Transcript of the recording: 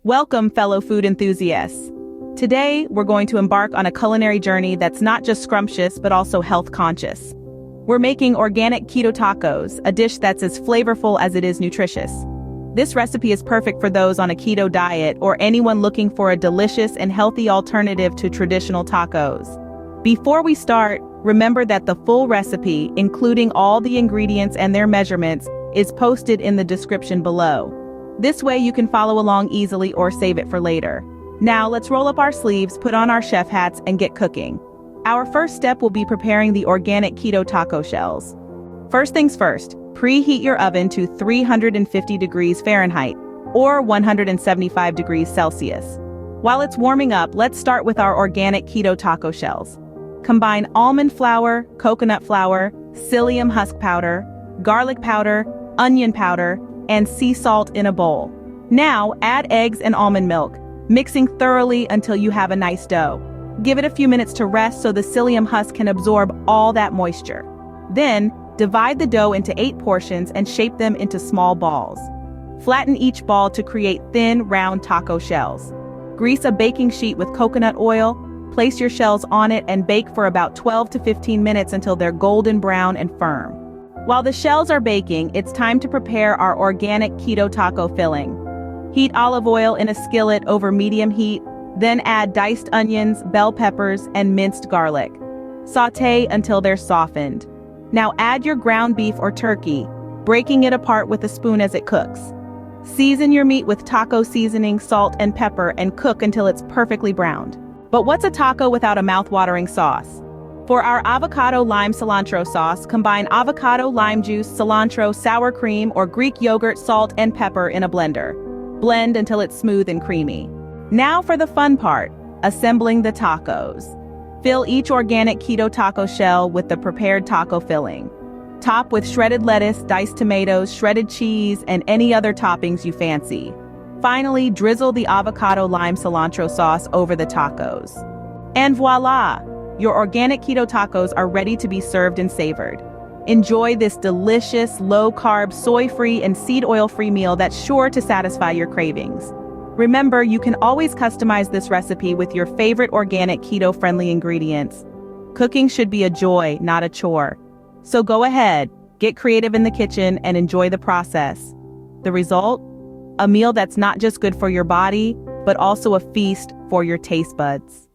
Welcome, fellow food enthusiasts. Today, we're going to embark on a culinary journey that's not just scrumptious but also health conscious. We're making organic keto tacos, a dish that's as flavorful as it is nutritious. This recipe is perfect for those on a keto diet or anyone looking for a delicious and healthy alternative to traditional tacos. Before we start, remember that the full recipe, including all the ingredients and their measurements, is posted in the description below. This way you can follow along easily or save it for later. Now let's roll up our sleeves, put on our chef hats, and get cooking. Our first step will be preparing the organic keto taco shells. First things first, preheat your oven to 350 degrees Fahrenheit or 175 degrees Celsius. While it's warming up, let's start with our organic keto taco shells. Combine almond flour, coconut flour, psyllium husk powder, garlic powder, onion powder, and sea salt in a bowl. Now add eggs and almond milk, mixing thoroughly until you have a nice dough. Give it a few minutes to rest so the psyllium husk can absorb all that moisture. Then, divide the dough into 8 portions and shape them into small balls. Flatten each ball to create thin, round taco shells. Grease a baking sheet with coconut oil, place your shells on it and bake for about 12 to 15 minutes until they're golden brown and firm. While the shells are baking, it's time to prepare our organic keto taco filling. Heat olive oil in a skillet over medium heat, then add diced onions, bell peppers, and minced garlic. Sauté until they're softened. Now add your ground beef or turkey, breaking it apart with a spoon as it cooks. Season your meat with taco seasoning, salt, and pepper and cook until it's perfectly browned. But what's a taco without a mouth-watering sauce? For our avocado lime cilantro sauce, combine avocado, lime juice, cilantro, sour cream, or Greek yogurt, salt, and pepper in a blender. Blend until it's smooth and creamy. Now for the fun part, assembling the tacos. Fill each organic keto taco shell with the prepared taco filling. Top with shredded lettuce, diced tomatoes, shredded cheese, and any other toppings you fancy. Finally, drizzle the avocado lime cilantro sauce over the tacos. And voila! Your organic keto tacos are ready to be served and savored. Enjoy this delicious, low-carb, soy-free, and seed oil-free meal that's sure to satisfy your cravings. Remember, you can always customize this recipe with your favorite organic keto-friendly ingredients. Cooking should be a joy, not a chore. So go ahead, get creative in the kitchen, and enjoy the process. The result? A meal that's not just good for your body, but also a feast for your taste buds.